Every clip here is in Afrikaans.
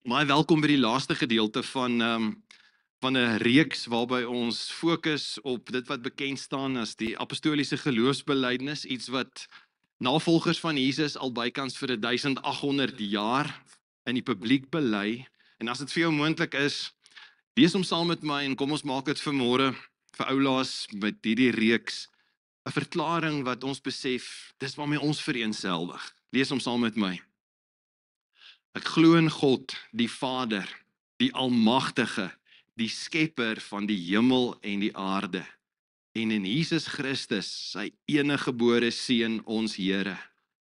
Baie welkom by die laaste gedeelte van 'n reeks waarby ons fokus op dit wat bekend staan as die apostoliese geloofsbelijdenis, iets wat navolgers van Jesus al bykans vir 1800 jaar in die publiek bely. En as dit vir jou moontlik is, lees hom saam met my en kom ons maak dit vanmôre vir oulaas met hierdie reeks 'n verklaring wat ons besef, dis waarmee ons vereenselwig. Lees hom saam met my. Ek glo in God, die Vader, die Almagtige, die Skepper van die hemel en die aarde, en in Jesus Christus, sy eniggebore Seun, ons Here,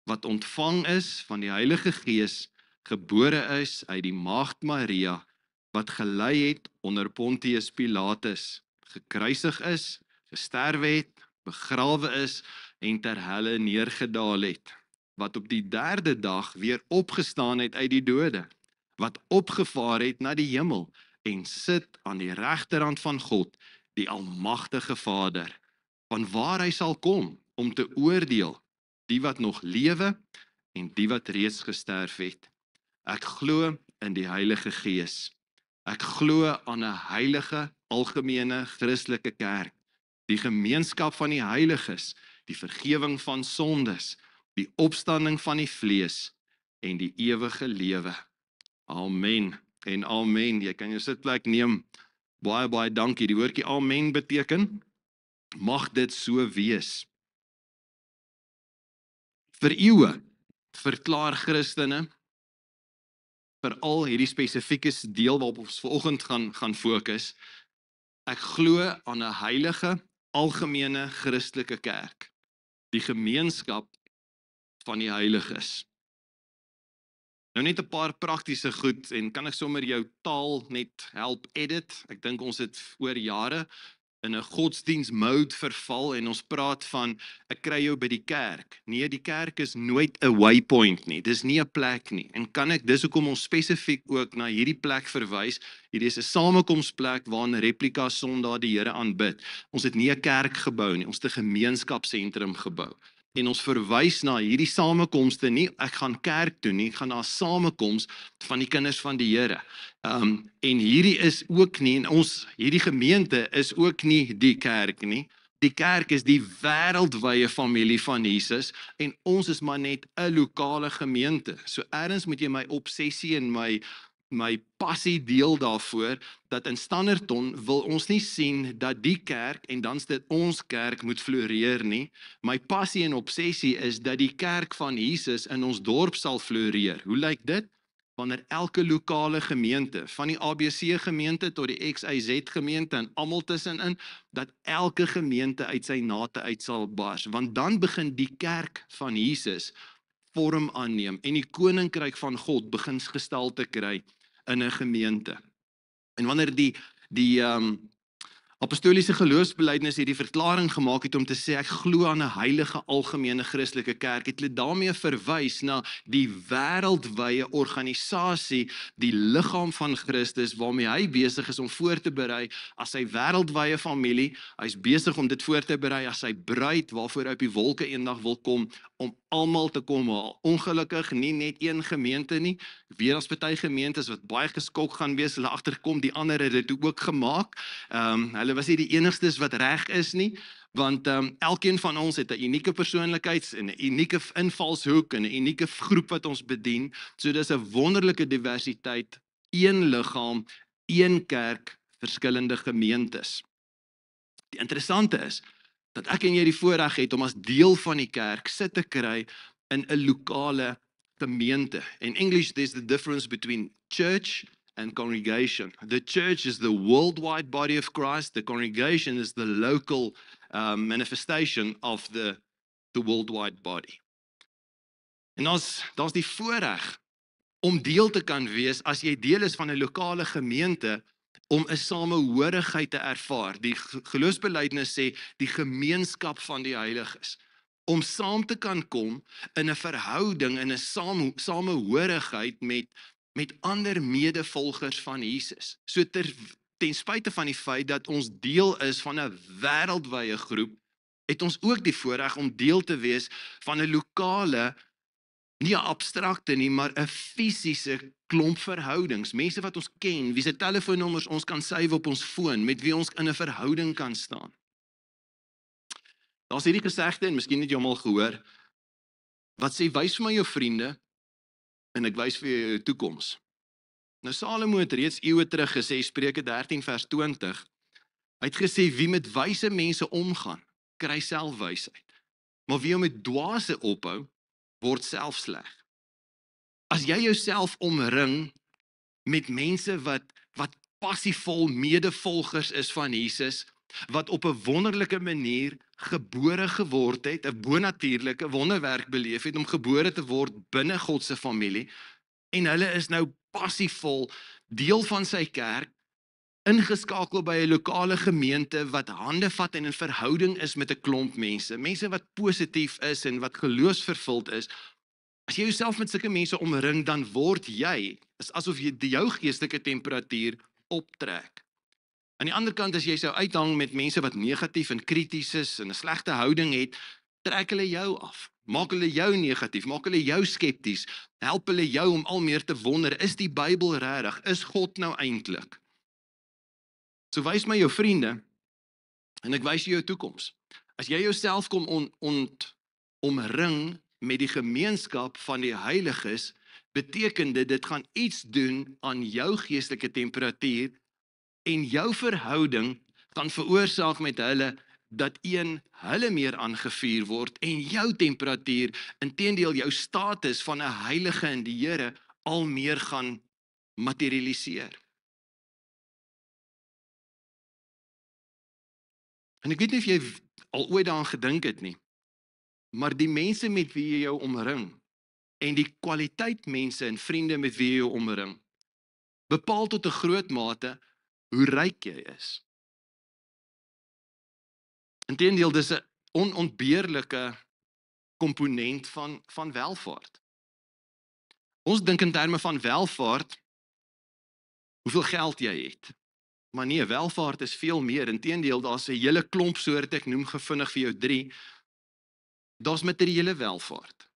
wat ontvang is van die Heilige Gees, gebore is uit die maagd Maria, wat gelei het onder Pontius Pilatus, gekruisig is, gesterwe het, begrawe is en ter helle neergedaal het, wat op die derde dag weer opgestaan het uit die dode, wat opgevaar het na die hemel en sit aan die regterhand van God, die Almagtige Vader, van waar hy sal kom om te oordeel die wat nog lewe en die wat reeds gesterf het. Ek glo in die Heilige Gees. Ek glo aan 'n heilige, algemene Christelike kerk, die gemeenskap van die heiliges, die vergifnis van sondes, die opstanding van die vlees en die ewige lewe. Amen en amen. Jy kan jou sitplek neem. Baie dankie. Die woordjie amen beteken, mag dit so wees. Vir eeue verklaar Christene, veral hierdie spesifieke deel waarop ons vanoggend gaan fokus, ek glo aan 'n heilige, algemene Christelike kerk, die gemeenskap van die heiliges. Nou net 'n paar praktiese goed en kan ek sommer jou taal net help edit. Ek dink ons het oor jare in 'n godsdiens mode verval en ons praat van ek kry jou by die kerk. Nee, die kerk is nooit 'n waypoint nie. Dis nie 'n plek nie. En kan ek dis hoekom ons spesifiek ook na hierdie plek verwys. Hierdie is 'n samekomsplek waarin replika Sondag die Here aanbid. Ons het nie 'n kerk gebou nie, ons het 'n gemeenskapsentrum gebou. En ons verwys na hierdie samekomste nie, ek gaan kerk toe nie, ek gaan na 'n samekoms van die kinders van die Here. En hierdie is ook nie, en hierdie gemeente is ook nie die kerk nie. Die kerk is die wêreldwye familie van Jesus en ons is maar net 'n lokale gemeente. So ergens moet jy my obsessie en my passie deel daarvoor, dat in Standerton wil ons nie sien dat die kerk, en dan's dit ons kerk, moet floreer nie. My passie en obsessie is dat die kerk van Jesus in ons dorp sal floreer. Hoe lyk dit? Wanneer elke lokale gemeente, van die ABC gemeente tot die XYZ gemeente en almal tussenin, dat elke gemeente uit sy nate uit sal bars. Want dan begin die kerk van Jesus vorm aanneem en die koninkryk van God begin gestalte kry in 'n gemeente. En wanneer die apostoliese geloofsbelijdenis hierdie verklaring gemaak het om te sê ek glo aan 'n heilige algemene Christelike kerk, het hulle daarmee verwys na die wêreldwye organisasie, die liggaam van Christus waarmee hy besig is om voor te berei as sy wêreldwye familie. Hy's besig om dit voor te berei as sy bruid waarvoor hy op die wolke eendag wil kom om almal te kom haal. Ongelukkig nie net een gemeente nie. Weer as party gemeentes wat baie geskok gaan wees, hulle agterkom die ander het dit ook gemaak. Hulle was nie die enigstes wat reg is nie, want elkeen van ons het 'n unieke persoonlikheid en 'n unieke invalshoek en 'n unieke groep wat ons bedien. So dis 'n wonderlike diversiteit, een liggaam, een kerk, verskillende gemeentes. Die interessante is dat ek en jy die voorreg het om as deel van die kerk sit te kry in 'n lokale gemeente. In English, there's the difference between church and congregation. The church is the worldwide body of Christ. The congregation is the local manifestation of the worldwide body. En daar's die voorreg om deel te kan wees as jy deel is van 'n lokale gemeente, om 'n samehorigheid te ervaar. Die geloofsbelijdenis sê die gemeenskap van die heiliges. Om saam te kan kom in 'n verhouding, in 'n samehorigheid met ander medevolgers van Jesus. So ten spyte van die feit dat ons deel is van 'n wêreldwye groep, het ons ook die voorreg om deel te wees van 'n lokale Nie 'n abstrakte nie, maar 'n fisiese klomp verhoudings. Mense wat ons ken, wie se telefoonnommers ons kan save op ons foon, met wie ons in 'n verhouding kan staan. Daar's hierdie gesegde en miskien het jy hom al gehoor, wat sê wys vir my jou vriende en ek wys vir jou jou toekoms. Nou Salomo het reeds eeue terug gesê, Spreuke 13 vers 20. Hy het gesê wie met wyse mense omgaan, kry self wysheid. Maar wie hom met dwaase ophou, word self sleg. As jy jouself omring met mense wat passievol medevolgers is van Jesus, wat op 'n wonderlike manier gebore geword het, 'n bonatuurlike wonderwerk beleef het om gebore te word binne God se familie, en hulle is nou passievol deel van sy kerk, ingeskakel by 'n lokale gemeente wat hande vat en in verhouding is met 'n klomp mense, mense wat positief is en wat geloofsvervuld is. As jy jouself met sulke mense omring, dan word jy, is asof jy jou geestelike temperatuur optrek. Aan die ander kant, as jy sou uithang met mense wat negatief en krities is en 'n slegte houding het, trek hulle jou af. Maak hulle jou negatief, maak hulle jou skepties, help hulle jou om al meer te wonder, is die Bybel regtig? Is God nou eintlik? So wys my jou vriende en ek wys jou toekoms. As jy jouself kom omring met die gemeenskap van die heiliges, beteken dit gaan iets doen aan jou geestelike temperatuur en jou verhouding gaan veroorsaak met hulle dat hulle meer aangevuur word en jou temperatuur, inteendeel jou status van 'n heilige in die Here al meer gaan materialiseer. En ek weet nie of jy al ooit daaraan gedink het nie, maar die mense met wie jy jou omring en die kwaliteit mense en vriende met wie jy jou omring, bepaal tot 'n groot mate hoe ryk jy is. Inteendeel, dis 'n onontbeerlike komponent van welvaart. Ons dink in terme van welvaart, hoeveel geld jy het. Maar nee, welvaart is veel meer. Inteendeel, daar's 'n hele klomp soorte, ek noem vinnig vir jou 3. Daar's materiële welvaart.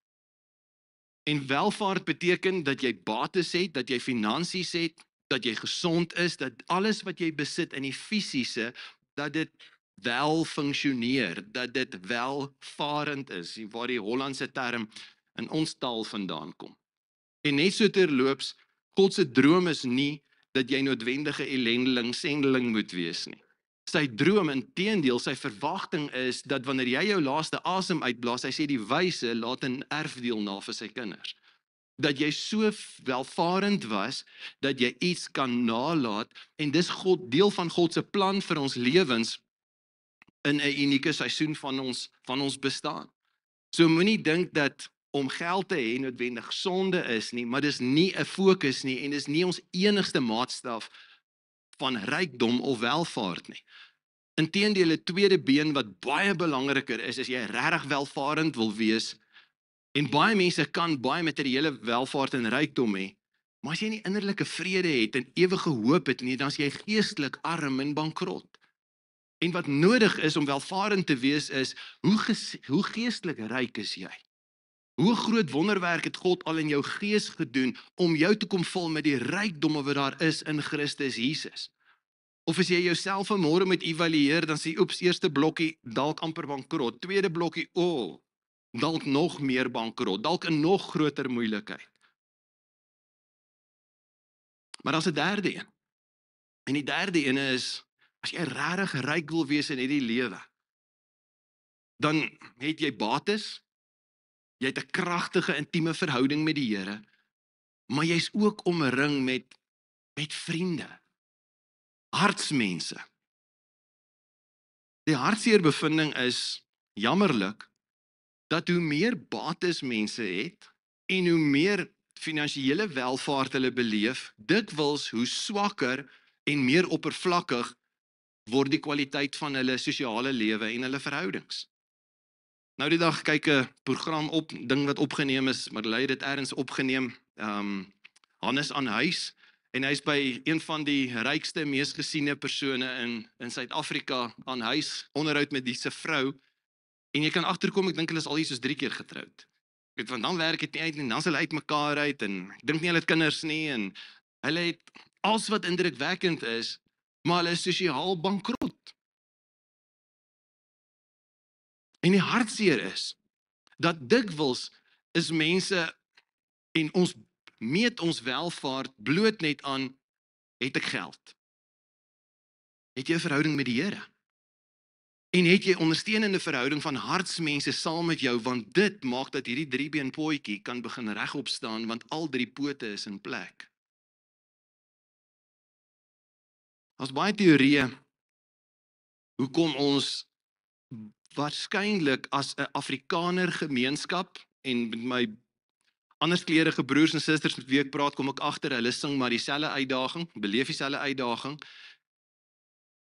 En welvaart beteken dat jy bates het, dat jy finansies het, dat jy gesond is, dat alles wat jy besit in die fisiese, dat dit wel funksioneer, dat dit welvarend is, waar die Hollandse term in ons taal vandaan kom. En net so terloops, God se droom is nie dat jy noodwendige ellendeling, sendeling moet wees nie. Sy droom, inteendeel, sy verwagting is dat wanneer jy jou laaste asem uitblaas, hy sê die wyse laat 'n erfdeel na vir sy kinders. Dat jy so welvarend was, dat jy iets kan nalaat, en dis deel van God se plan vir ons lewens, in 'n unieke seisoen van ons bestaan. So moenie dink dat om geld te hê noodwendig sonde is nie, maar dis nie 'n fokus nie en dis nie ons enigste maatstaf van rykdom of welvaart nie. Inteendeel, 'n tweede been wat baie belangriker is, as jy regtig welvarend wil wees, en baie mense kan baie materiële welvaart en rykdom hê, maar as jy nie innerlike vrede het en ewige hoop het nie, dan is jy geestelik arm en bankrot. En wat nodig is om welvarend te wees is, hoe geestelik ryk is jy? Hoe groot wonderwerk het God al in jou gees gedoen om jou te kom vul met die rykdomme wat daar is in Christus Jesus? Of as jy jouself vanmôre moet evalueer, dan sê oeps, eerste blokkie dalk amper bankrot, tweede blokkie dalk nog meer bankrot, dalk 'n nog groter moeilikheid. Maar daar's 'n derde een. En die derde een is, as jy regtig ryk wil wees in hierdie lewe, dan het jy bates, jy het 'n kragtige intieme verhouding met die Here, maar jy's ook omring met vriende, hartsmense. Die hartseer bevinding is, jammerlik, dat hoe meer bates mense het, en hoe meer finansiële welvaart hulle beleef, dikwels hoe swakker en meer oppervlakkig word die kwaliteit van hulle sosiale lewe en hulle verhoudings. Nou die dag kyk 'n program ding wat opgeneem is, maar hulle het dit ergens opgeneem, Hannes aan huis, en hy's by een van die rykste, mees gesiene persone in Suid-Afrika aan huis, onderhoud met die se vrou, en jy kan agterkom, ek dink hulle is al hier soos 3 keer getroud. Want dan werk dit nie uit en dan is hulle uit mekaar uit en ek dink nie hulle het kinders nie en hulle het alles wat indrukwekkend is, maar hulle is sosiaal bankrot. En die hartseer is dat dikwels is mense en ons meet ons welvaart bloot net aan, het ek geld? Het jy 'n verhouding met die Here? En het jy ondersteunende verhouding van hartsmense saam met jou, want dit maak dat hierdie driebeen pootjie kan begin regop staan, want al drie pote is in plek. Daar's baie teorieë hoekom ons waarskynlik as 'n Afrikaner gemeenskap en met my anderskleurige broers en susters met wie ek praat, kom ek agter hulle sing maar dieselfde uitdaging, beleef dieselfde uitdaging.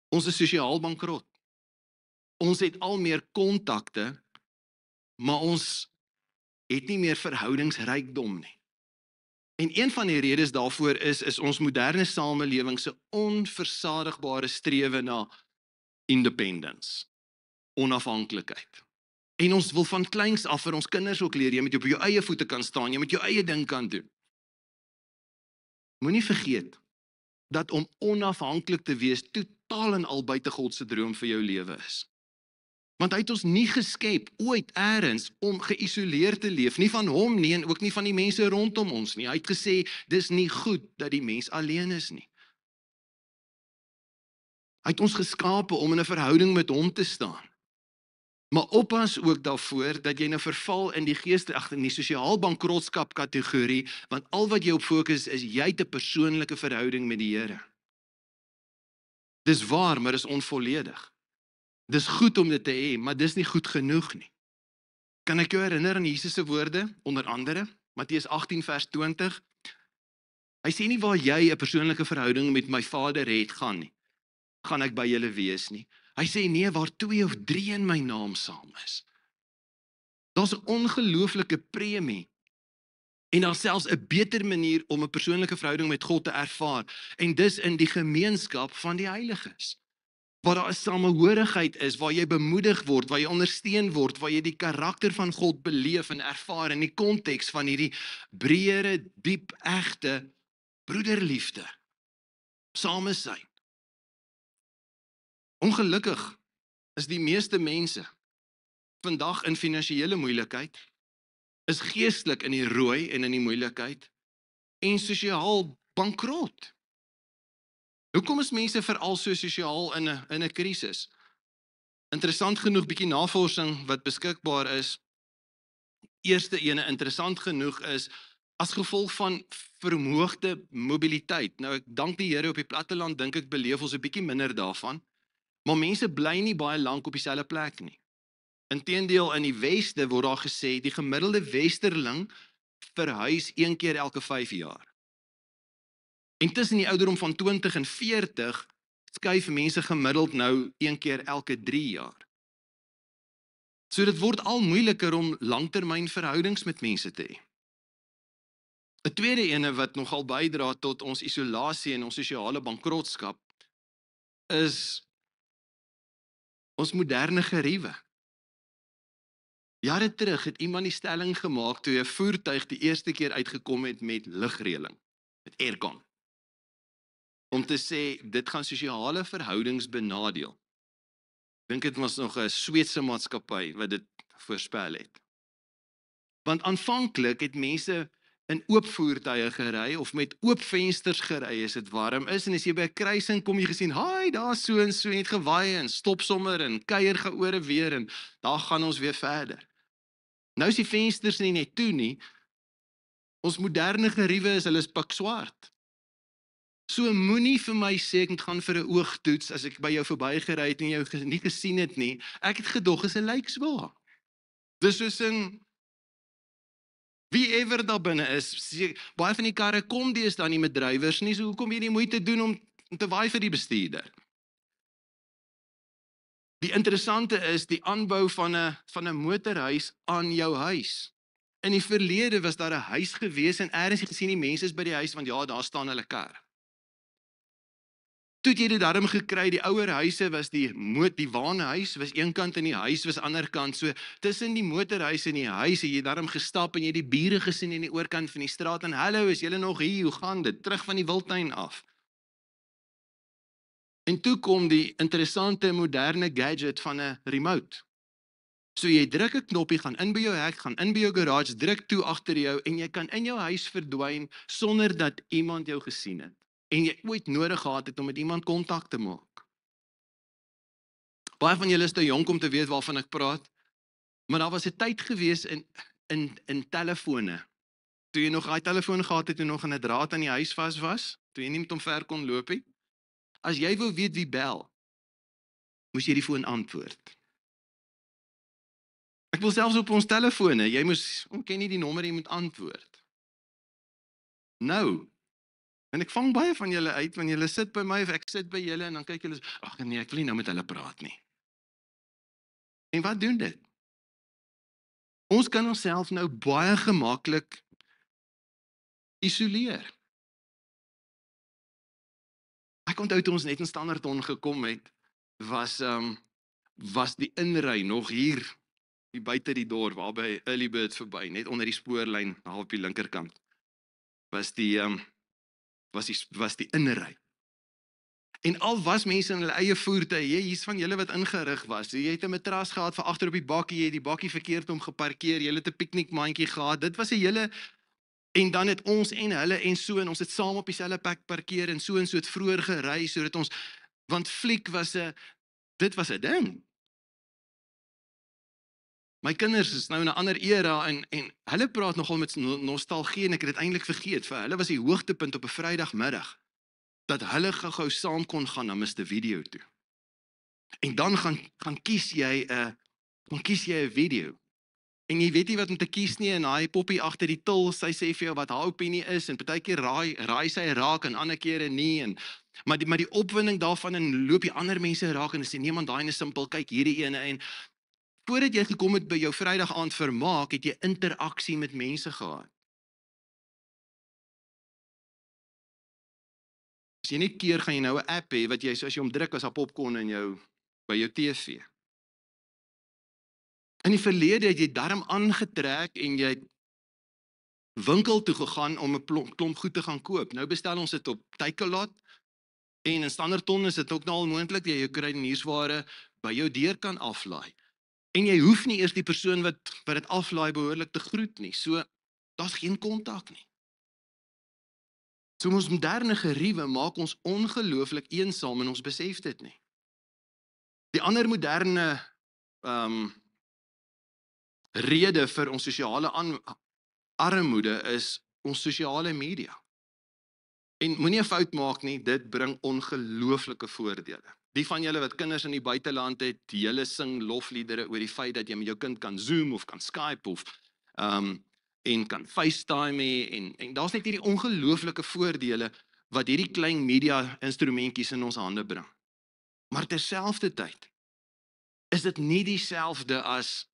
Ons is sosiaal bankrot. Ons het al meer kontakte, maar ons het nie meer verhoudingsrykdom nie. En een van die redes daarvoor is ons moderne samelewing se onversadigbare strewe na independence, onafhanklikheid. En ons wil van kleins af vir ons kinders ook leer, jy moet op jou eie voete kan staan, jy moet jou eie ding kan doen. Moenie vergeet dat om onafhanklik te wees totaal en al buite God se droom vir jou lewe is. Want hy het ons nie geskep ooit eers om geïsoleerd te leef, nie van hom nie en ook nie van die mense rondom ons nie. Hy het gesê, dis nie goed dat die mens alleen is nie. Hy het ons geskape om in 'n verhouding met hom te staan. Maar oppas ook daarvoor dat jy nou verval in die in die sosiaal bankrotskap kategorie, want al wat jy op fokus is, jy het 'n persoonlike verhouding met die Here. Dis waar, maar dis onvolledig. Dis goed om dit te hê, maar dis nie goed genoeg nie. Kan ek jou herinner aan Jesus se woorde, onder andere, Matteus 18 vers 20? Hy sê nie waar jy 'n persoonlike verhouding met my Vader het, gaan ek by julle wees nie. Hy sê nee, waar 2 of 3 in my naam saam is. Daar's 'n ongelooflike premie en daar's selfs 'n beter manier om 'n persoonlike verhouding met God te ervaar, en dis in die gemeenskap van die heiliges. Waar daar 'n samehorigheid is, waar jy bemoedig word, waar jy ondersteun word, waar jy die karakter van God beleef en ervaar in die konteks van hierdie breëre, diep, egte broederliefde, samesyn. Ongelukkig is die meeste mense vandag in finansiële moeilikheid, is geestelik in die rooi en in die moeilikheid, en sosiaal bankrot. Hoekom is mense veral so sosiaal in 'n krisis? Interessant genoeg, bietjie navorsing wat beskikbaar is. Eerste ene interessant genoeg is as gevolg van verhoogde mobiliteit. Nou ek dank die Here, op die platteland dink ek beleef ons 'n bietjie minder daarvan, maar mense bly nie baie lank op dieselfde plek nie. Inteendeel, in die weste word daar gesê die gemiddelde westerling verhuis 1 keer elke 5 jaar. En tussen die ouderdom van 20 en 40 skuif mense gemiddeld nou 1 keer elke 3 jaar. So dit word al moeiliker om langtermyn verhoudings met mense te hê. 'n Tweede ene wat nogal bydra tot ons isolasie en ons sosiale bankrotskap is ons moderne geriewe. Jare terug het iemand die stelling gemaak toe 'n voertuig die eerste keer uitgekom het met ligreëling, met aircon, om te sê, dit gaan sosiale verhoudings benadeel. Ek dink dit was nog 'n Sweedse maatskappy wat dit voorspel het. Want aanvanklik het mense in oop voertuie gery, of met oop vensters gery as dit warm is, en as jy by 'n kruising kom, jy gesien, haai, daar so en so, het gewaai, en stop sommer, en kuier geore weer, en daar gaan ons weer verder. Nou is die vensters nie net toe nie, ons moderne geriewe is, hulle is pikswart. So moenie vir my sê, ek moet gaan vir 'n oogtoets, as ek by jou verbygery het en jou nie gesien het nie, ek het gedog is 'n lijkswa. Dis soos in, wie ever daar binne is, baie van die karre kom deesdae nie met drywers nie, so hoekom jy die moeite doen om te waai vir die bestuurder? Die interessante is die aanbou van 'n motorhuis aan jou huis. In die verlede was daar 'n huis gewees en eers jy gesien die mense is by die huis, want ja, daar staan hulle kar. Toe het jy dit darm gekry, die ouer huise was die waanhuis, was een kant en die huis was ander kant. So tussen die motorhuis en die huis het jy darm gestap en jy het die bure gesien in die oorkant van die straat en hallo, is julle nog hier? Hoe gaan dit? Terug van die wildtuin af. En toe kom die interessante moderne gadget van 'n remote. So jy druk 'n knoppie, gaan in by jou hek, gaan in by jou garage, druk toe agter jou en jy kan in jou huis verdwyn sonder dat iemand jou gesien het. En jy ooit nodig gehad het om met iemand kontak te maak. Baie van julle is te jonk om te weet waarvan ek praat, maar daar was 'n tyd gewees in telefone. Toe jy nog daai telefoon gehad het en nog 'n draad aan die huis vas was, toe jy nie met hom ver kon loop nie. As jy wou weet wie bel, moes jy die foon antwoord. Ek wil selfs op ons telefone, jy ken nie die nommer, jy moet antwoord. Nou, en ek vang baie van julle uit, want julle sit by my, of ek sit by julle, en dan kyk julle, ag nee, ek wil nie nou met hulle praat nie. En wat doen dit? Ons kan onsself nou baie gemaklik isoleer. Ek onthou toe ons net in Standerton gekom het, was die inry nog hier, buite die dorp, waarby Early Bird verby, net onder die spoorlyn, half op die linkerkant, was die inry. En al was mense in hulle eie voertuie, hier's van julle wat ingerig was, jy het 'n matras gehad vir agter op die bakkie, jy het die bakkie verkeerd om geparkeer, jy het 'n piknikmandjie gehad, dit was 'n hele, en dan het ons en hulle en so, en ons het saam op dieselfde plek parkeer, en so het vroeër gery, sodat ons, want fliek dit was 'n ding. My kinders is nou in 'n ander era, en hulle praat nogal met nostalgie, en ek het dit eintlik vergeet, vir hulle was die hoogtepunt op 'n Vrydagmiddag, dat hulle gou saam kon gaan na Mr. Video toe. En dan gaan kies jy 'n video. En jy weet nie wat om te kies nie, en daai poppie agter die til, sy sê vir jou wat haar opinie is, en partykeer raai sy raak, en ander kere nie, maar die opwinding daarvan, en loop die ander mense raak, en sê, nee man, daai is simpel, kyk hierdie ene, en voordat jy gekom het by jou Vrydag aand vermaak, het jy interaksie met mense gehad. As jy net keer, gaan jy nou 'n app hê, wat jy, as jy hom druk, as daar popcorn by jou TV. In die verlede het jy darm aangetrek, en jy het winkel toe gegaan, om 'n klomp goed te gaan koop. Nou bestel ons dit op Takealot, en in Standerton is dit ook nou al moontlik, dat jy jou kruideniersware by jou deur kan aflaai. En jy hoef nie eers die persoon wat dit aflaai behoorlik te groet nie, so daar's geen kontak nie. So ons moderne geriewe maak ons ongelooflik eensaam, en ons besef dit nie. Die ander moderne rede vir ons sosiale armoede is ons sosiale media. En moenie 'n fout maak nie, dit bring ongelooflike voordele. Die van julle wat kinders in die buiteland het, julle sing lofliedere oor die feit dat jy met jou kind kan Zoom of kan Skype of en kan FaceTime hê, en daar's net hierdie ongelooflike voordele wat hierdie klein media instrumentjies in ons hande bring. Maar terselfdertyd is dit nie dieselfde as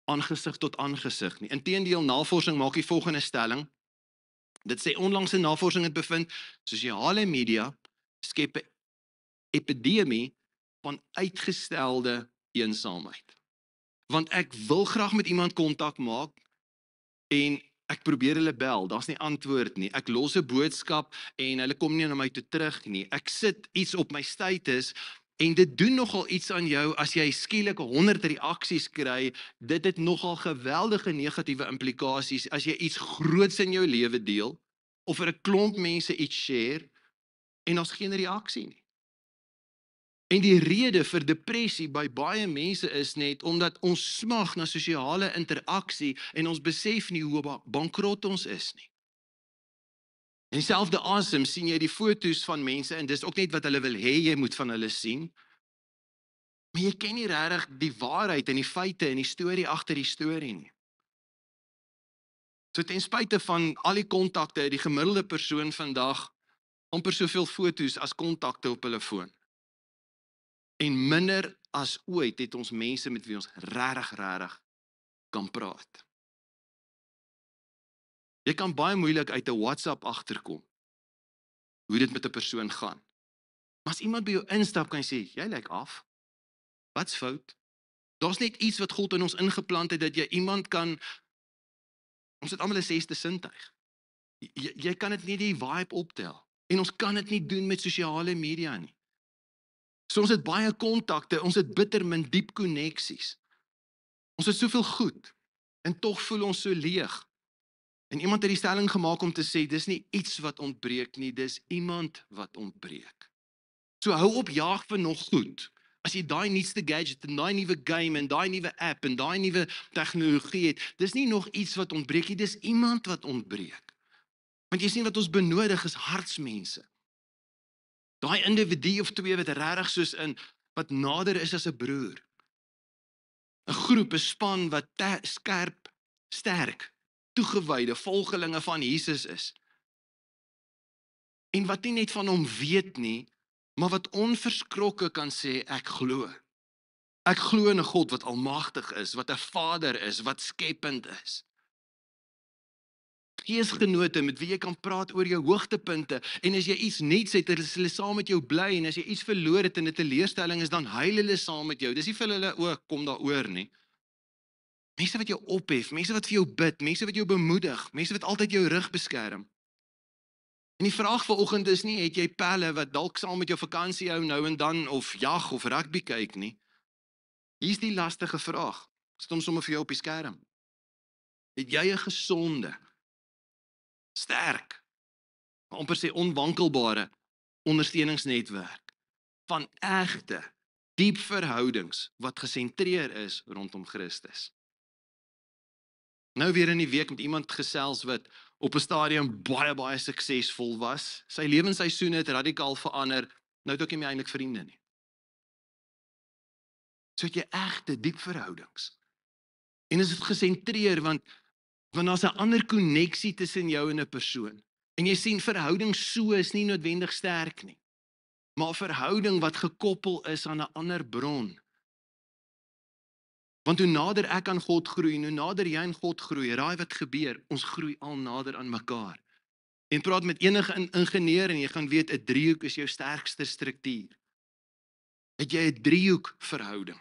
aangesig tot aangesig nie. Inteendeel, navorsing maak die volgende stelling. Dit sê onlangse navorsing het bevind, sosiale media skep 'n epidemie van uitgestelde eensaamheid. Want ek wil graag met iemand kontak maak, en ek probeer hulle bel, daar's nie antwoord nie. Ek los 'n boodskap, en hulle kom nie na my toe terug nie. Ek sit iets op my status, en dit doen nogal iets aan jou, as jy skielik 100 reaksies kry, dit het nogal geweldige negatiewe implikasies, as jy iets groots in jou lewe deel, of vir 'n klomp mense iets share, en daar's geen reaksie nie. En die rede vir depressie by baie mense is net, omdat ons smag na sosiale interaksie, en ons besef nie hoe bankrot ons is nie. En dieselfde asem sien jy die foto's van mense, en dis ook net wat hulle wil hê jy moet van hulle sien, maar jy ken nie regtig die waarheid, en die feite, en die storie agter die storie nie. So ten spyte van al die kontakte, die gemiddelde persoon vandag amper soveel foto's as kontakte op hulle foon. En minder as ooit het ons mense met wie ons regtig kan praat. Jy kan baie moeilik uit 'n WhatsApp agterkom hoe dit met 'n persoon gaan. Maar as iemand by jou instap, kan jy sê, jy lyk af. Wat's fout? Daar's net iets wat God in ons ingeplant het, dat jy iemand kan, ons het almal 'n sesde sintuig. Jy kan dit nie die vibe optel. En ons kan dit nie doen met sosiale media nie. So ons het baie kontakte, ons het bitter min diep koneksies. Ons het soveel goed, en tog voel ons so leeg. En iemand het die stelling gemaak om te sê, dis nie iets wat ontbreek nie, dis iemand wat ontbreek. So hou op jaag vir nog goed. As jy daai nuutste gadget en daai nuwe game en daai nuwe app en daai nuwe tegnologie het, dis nie nog iets wat ontbreek nie, dis iemand wat ontbreek. Want jy sien wat ons benodig is hartsmense. Daai individu of twee wat regtig soos in, wat nader is as 'n broer. 'n Groep, 'n span wat skerp, sterk, toegewyde volgelinge van Jesus is. En wat nie net van hom weet nie, maar wat onverskrokke kan sê, ek glo. Ek glo in 'n God wat almagtig is, wat 'n Vader is, wat skepend is. Geesgenote met wie jy kan praat oor jou hoogtepunte, en as jy iets nuuts het, is hulle saam met jou bly, en as jy iets verloor het en dit 'n teleurstelling is, dan huil hulle saam met jou. Dis nie vir hulle, o, kom daaroor nie. Mense wat jou ophef, mense wat vir jou bid, mense wat jou bemoedig, mense wat altyd jou rug beskerm. En die vraag vanoggend is nie, het jy pelle wat dalk saam met jou vakansie hou nou en dan, of jag of rugby kyk nie. Hier's die lastige vraag. Sit hom sommer vir jou op die skerm. Het jy 'n gesonde, sterk, amper sê onwankelbare ondersteuningsnetwerk van egte, diep verhoudings wat gesentreer is rondom Christus? Nou weer in die week met iemand gesels wat op 'n stadium baie suksesvol was. Sy lewensseisoen het radikaal verander. Nou het ook nie meer eintlik vriende nie. So het jy egte diep verhoudings. En is dit gesentreer want daar's 'n ander koneksie tussen jou en 'n persoon. En jy sien verhoudings so is nie noodwendig sterk nie. Maar 'n verhouding wat gekoppel is aan 'n ander bron. Want hoe nader ek aan God groei, en hoe nader jy aan God groei, raai wat gebeur, ons groei al nader aan mekaar. En praat met enige ingenieur en jy gaan weet, 'n driehoek is jou sterkste struktuur. Het jy 'n driehoek verhouding,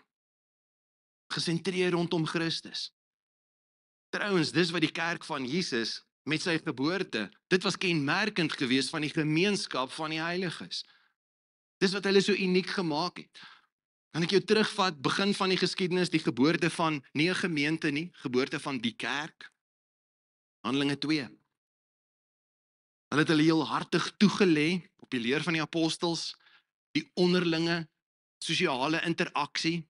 gesentreer rondom Christus. Trouwens, dis wat die kerk van Jesus met sy geboorte, dit was kenmerkend geweest van die gemeenskap van die heiliges. Dis wat hulle so uniek gemaak het. Kan ek jou terugvat, begin van die geskiedenis, die geboorte van, nie 'n gemeente nie, geboorte van die kerk. Handelinge 2. Hulle het hulle heel hartig toegelê op die leer van die apostels, die onderlinge, sosiale interaksie,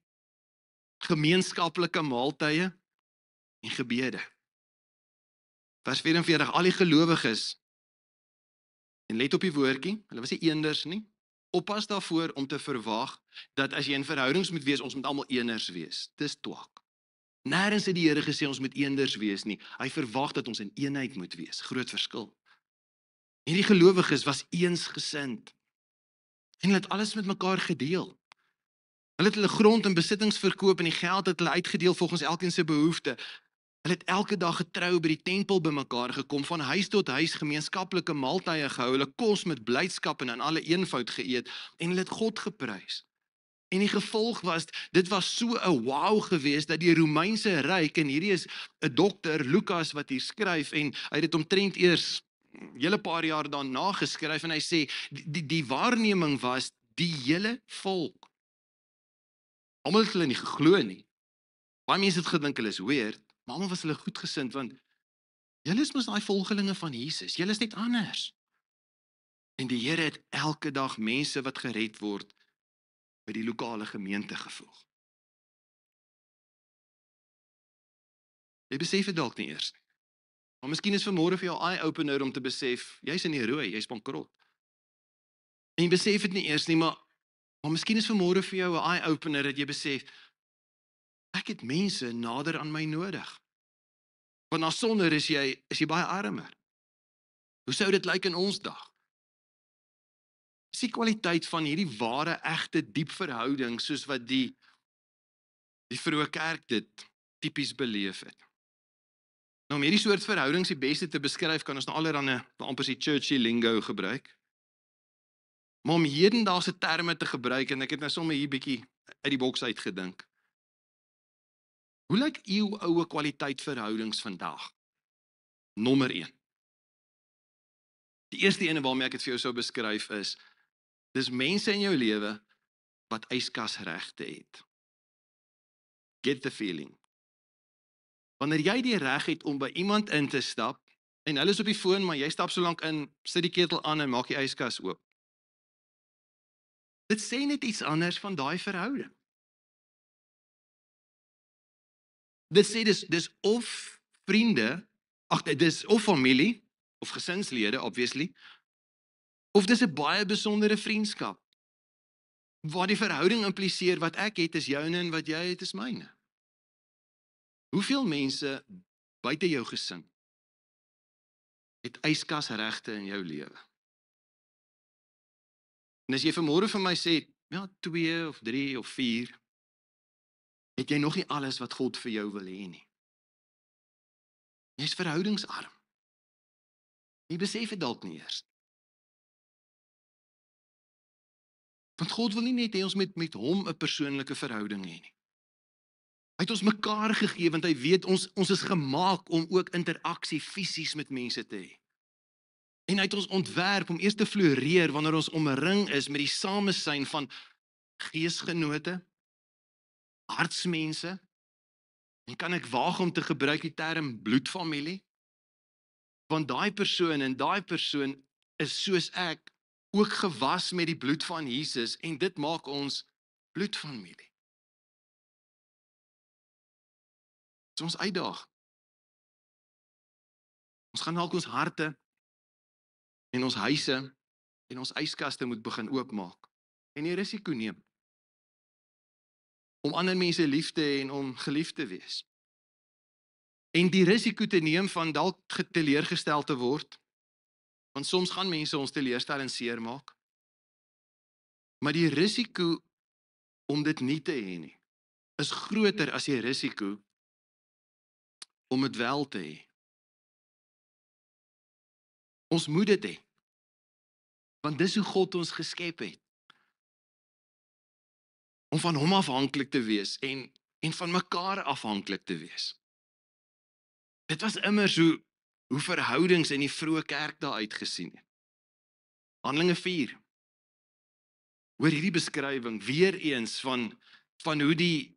gemeenskaplike maaltye en gebede. Vers 44, al die gelowiges, en let op die woordjie, hulle was nie eenders nie, oppas daarvoor om te verwag, dat as jy in verhoudings moet wees, ons moet almal eeners wees. Dis twak. Nêrens het die Here gesê ons moet eenders wees nie. Hy verwag dat ons in eenheid moet wees. Groot verskil. Hierdie gelowiges was eensgesind. En hulle het alles met mekaar gedeel. Hulle het hulle grond en besittings verkoop en die geld het hulle uitgedeel volgens elkeen se behoefte. Hulle het elke dag getrou by die tempel bymekaar gekom, van huis tot huis gemeenskaplike maaltye gehou, hulle kos met blydskap en in alle eenvoud geëet, en hulle het God geprys. En die gevolg was, dit was so 'n wow geweest, dat die Romeinse ryk, en hierdie is 'n dokter, Lukas, wat hier skryf, en hy het dit omtrent eers 'n hele paar jaar daarna geskryf, en hy sê, die waarneming was, die hele volk. Almal het hulle nie geglo nie. Baie mense het gedink hulle is weird, maar almal was hulle goedgesind, want julle is mos daai volgelinge van Jesus, julle is net anders. En die Here het elke dag mense wat gered word, by die lokale gemeente gevoeg. Jy besef dit dalk nie eers nie. Maar miskien is vanmôre vir jou eye-opener om te besef, jy's in die rooi, jy's bankrot. En jy besef dit nie eers nie, maar miskien is vanmôre vir jou 'n eye-opener dat jy besef, ek het mense nader aan my nodig. Want na sonder is jy baie armer. Hoe sou dit lyk in ons dag? Dis die kwaliteit van hierdie ware, egte, diep verhouding, soos wat die vroeë kerk dit tipies beleef het. Nou om hierdie soort verhoudings die beste te beskryf, kan ons nou allerhande, amper die churchy lingo gebruik. Maar om hedendaagse terme te gebruik, en ek het nou sommer hier bietjie uit die boks uitgedink. Hoe lyk eeuoue kwaliteit verhoudings vandag? Nommer 1. Die eerste ene waarmee ek dit vir jou sou beskryf is, dis mense in jou lewe wat yskasregte het. Get the feeling. Wanneer jy die reg het om by iemand in te stap, en hulle is op die foon, maar jy stap so lank in, sit die ketel aan en maak die yskas oop. Dit sê net iets anders van daai verhouding. Dit sê dis of vriende, dis of familie, of gesinslede, obviously, of dis 'n baie besondere vriendskap, waar die verhouding impliseer wat ek het is joune en wat jy het is myne. Hoeveel mense buite jou gesin het yskasregte in jou lewe? En as jy vanmôre vir my sê, ja, 2 of 3 of 4, het jy nog nie alles wat God vir jou wil hê nie. Jy's verhoudingsarm. Jy besef dit dalk nie eers. Want God wil nie net hê ons met hom 'n persoonlike verhouding hê nie. Hy het ons mekaar gegee, want hy weet ons is gemaak om ook interaksie fisies met mense te hê. En hy het ons ontwerp om eers te floreer wanneer ons omring is met die samesyn van geesgenote, hartsmense, en kan ek waag om te gebruik die term bloedfamilie? Want daai persoon en daai persoon is soos ek ook gewas met die bloed van Jesus en dit maak ons bloedfamilie. Dit is ons uitdaag. Ons gaan dalk ons harte en ons huise en ons yskaste moet begin oopmaak en die risiko neem om ander mense lief te hê en om geliefd te wees. En die risiko te neem van dalk teleurgestel te word, want soms gaan mense ons teleurstel en seermaak. Maar die risiko om dit nie te hê nie, is groter as die risiko om dit wel te hê. Ons moet dit hê, want dis hoe God ons geskep het. Om van hom afhanklik te wees en van mekaar afhanklik te wees. Dit was immers hoe verhoudings in die vroeë kerk daar uitgesien het. Handelinge 4. Hoor hierdie beskrywing weer eens van hoe die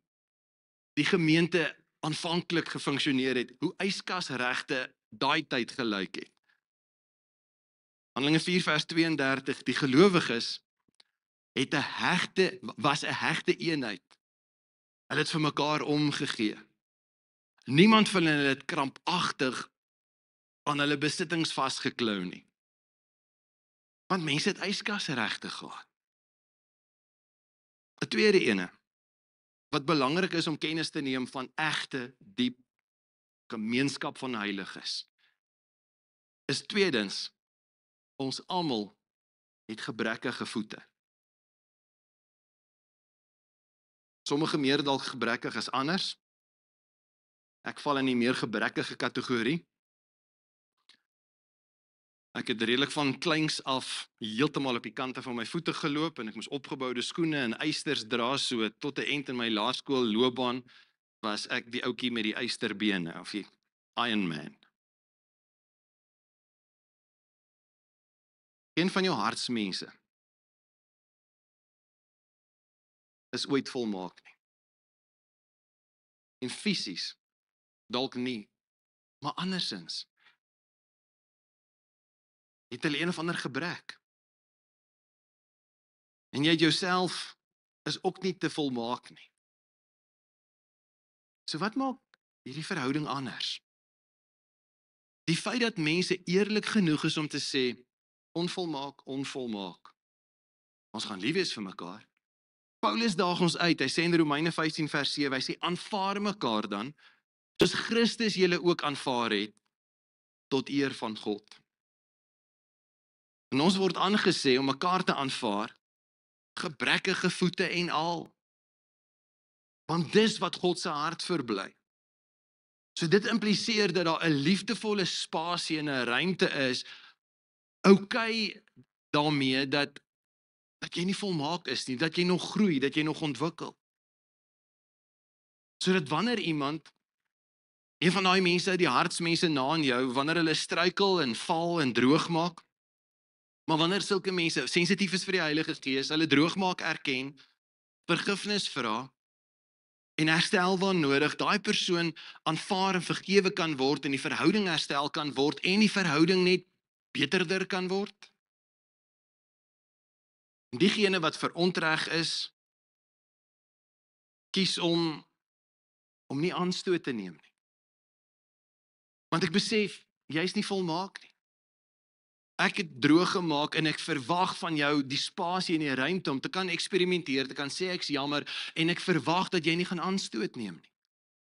gemeente aanvanklik gefunksioneer het, hoe yskasregte daai tyd gelyk het. Handelinge 4 vers 32, die gelowiges was 'n hegte eenheid. Hulle het vir mekaar omgegee. Niemand van hulle het krampagtig aan hulle besittings vasgeklou nie. Want mense het yskasregte gehad. 'n Tweede ene, wat belangrik is om kennis te neem van egte, diep gemeenskap van heiliges, is tweedens, ons almal het gebrekkige voete. Sommige meer dalk gebrekkig as anders. Ek val in die meer gebrekkige kategorie. Ek het redelik van kleins af heeltemal op die kante van my voete geloop en ek moes opgeboude skoene en eisters dra, so tot 'n end in my laerskoolloopbaan was ek die ouetjie met die eysterbene of die Iron Man. Een van jou hartsmense is ooit volmaak nie. En fisies dalk nie, maar andersins het hulle een of ander gebrek. En jy jouself is ook nie te volmaak nie. So wat maak hierdie verhouding anders? Die feit dat mense eerlik genoeg is om te sê, onvolmaak. Ons gaan lief wees vir mekaar. Paulus daag ons uit, hy sê in Romeine 15 vers 7, hy sê, aanvaar mekaar dan, soos Christus julle ook aanvaar het, tot eer van God. En ons word aangesê om mekaar te aanvaar, gebrekkige voete en al. Want dis wat God se hart verbly. So dit impliseer dat daar 'n liefdevolle spasie en 'n ruimte is, okay daarmee dat dat jy nie volmaak is nie, dat jy nog groei, dat jy nog ontwikkel. Sodat wanneer iemand, een van daai mense uit die hartsmense na in jou, wanneer hulle struikel en val en droog maak, maar wanneer sulke mense sensitief is vir die Heilige Gees, hulle droog maak, erken, vergifnis vra, en herstel waar nodig, daai persoon aanvaar en vergewe kan word, en die verhouding herstel kan word, en die verhouding net beterder kan word. En diegene wat verontreg is, kies om nie aanstoot te neem nie. Want ek besef, jy is nie volmaak nie. Ek het droog gemaak en ek verwag van jou die spasie en die ruimte om te kan eksperimenteer, te kan sê ek's jammer, en ek verwag dat jy nie gaan aanstoot neem nie.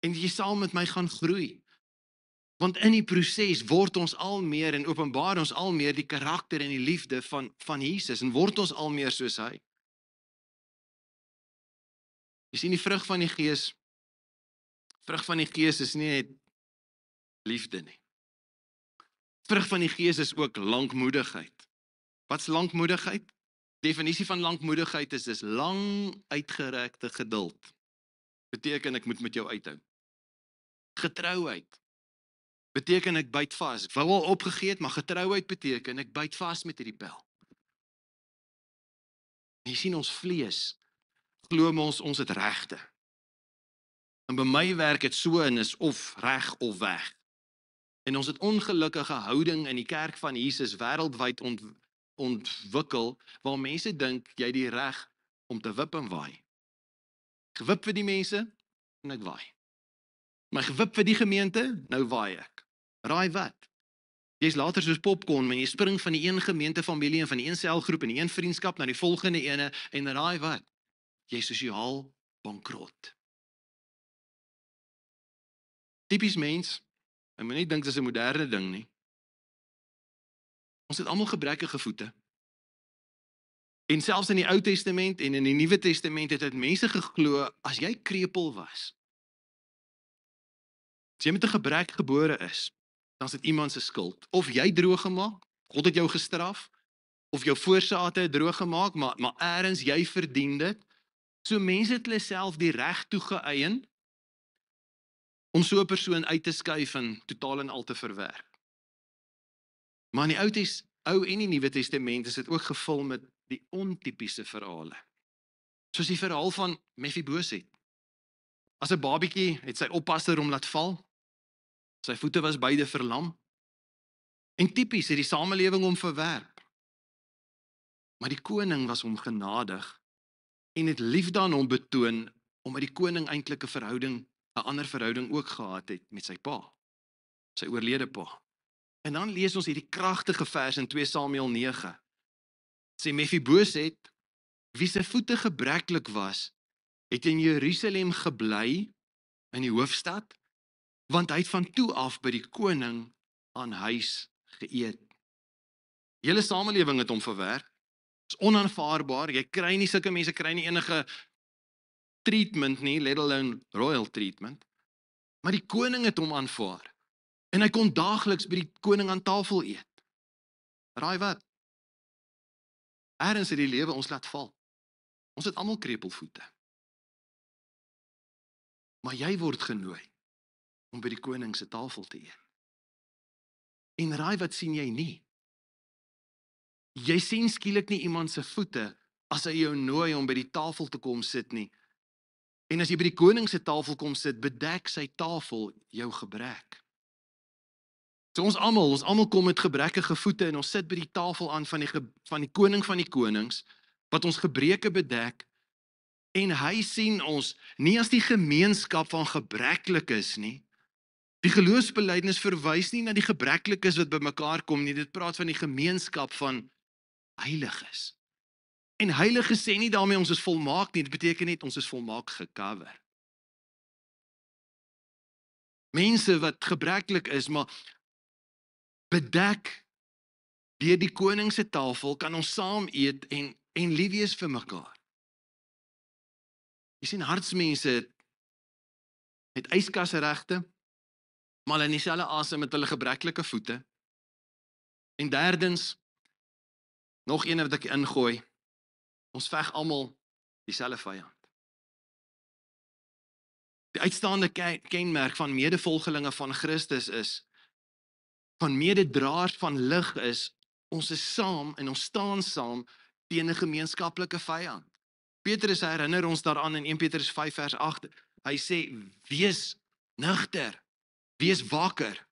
En jy saam met my gaan groei. Want in die proses word ons al meer en openbaar ons al meer die karakter en die liefde van Jesus, en word ons al meer soos hy. Jy sien, die vrug van die Gees is nie net liefde nie. Vrug van die Gees is ook lankmoedigheid. Wat's lankmoedigheid? Definisie van lankmoedigheid is dis lang uitgerekte geduld. Beteken ek moet met jou uithou. Getrouheid beteken ek byt vas. Ek wou al opgegee het, maar getrouheid beteken ek byt vas met hierdie pel. Jy sien, ons vlees glo ons het regte. En by my werk het so en is of reg of weg. En ons het ongelukkige houding in die kerk van Jesus wêreldwyd ontwikkel, waar mense dink jy die reg om te wip en waai. Ek wip vir die mense en ek waai. Maar ek wip vir die gemeente, nou waai ek. Raai wat? Jy's later soos popcorn, maar jy spring van die een gemeentefamilie en van die een selgroep en die een vriendskap na die volgende ene, en raai wat? Jy's sosiaal bankrot. Typies mens, en moet nie dink dis 'n moderne ding nie. Ons het almal gebrekkige voete. En selfs in die Ou Testament en in die Nuwe Testament het mense geglo, as jy krepeel was, as jy met 'n gebrek gebore is, dan is dit iemand se skuld. Of jy droog gemaak, God het jou gestraf, of jou voorsaate het droog gemaak, maar eers jy verdien dit. So mense het hulle self die reg toegeëien om so 'n persoon uit te skuif en totaal en al te verwerp. Maar in die Ou en die Nuwe Testament is dit ook gevul met die ontypiese verhale. Soos die verhaal van Mephiboset. As 'n babietjie het sy oppasser hom laat val. Sy voete was beide verlam. En tipies het die samelewing hom verwerp. Maar die koning was hom genadig en het liefde aan hom betoon, omdat die koning eintlik 'n ander verhouding ook gehad het met sy pa, sy oorlede pa. En dan lees ons hierdie kragtige vers in 2 Samuel 9. Sê Mephiboset, wie se voete gebreklik was, het in Jerusalem gebly, in die hoofstad, want hy het van toe af by die koning aan huis geëet. Die hele samelewing het hom verwerp. Is onaanvaarbaar. Jy kry nie, sulke mense kry nie enige treatment nie, let alone royal treatment. Maar die koning het hom aanvaar. En hy kon daagliks by die koning aan tafel eet. Raai wat? Ergens in die lewe ons laat val. Ons het almal krepelvoete. Maar jy word genooi om by die koning se tafel te eet. En raai wat sien jy nie? Jy sien skielik nie iemand se voete as hy jou nooi om by die tafel te kom sit nie. En as jy by die koning se tafel kom sit, bedek sy tafel jou gebrek. So ons almal kom met gebrekkige voete en ons sit by die tafel aan van die koning van die konings, wat ons gebreke bedek, en hy sien ons nie as die gemeenskap van gebreklikes nie. Die geloofsbelijdenis verwys nie na die gebreklikes wat by mekaar kom nie, dit praat van die gemeenskap van heiliges. En heiliges sê nie daarmee ons is volmaak nie, dit beteken net ons is volmaak gecover. Mense wat gebreklik is, maar bedek deur die koning se tafel, kan ons saam eet en lief wees vir mekaar. Jy sien, hartsmense het yskasregte, maar hulle in dieselfde asem met hulle gebreklike voete. En derdens, nog een wat ek ingooi, Ons veg almal dieselfde vyand. Die uitstaande kenmerk van medevolgelinge van Christus is, van mededraers van lig is, ons is saam en ons staan saam teen 'n gemeenskaplike vyand. Petrus herinner ons daaraan in 1 Petrus 5 vers 8. Hy sê, wees nugter, wees wakker.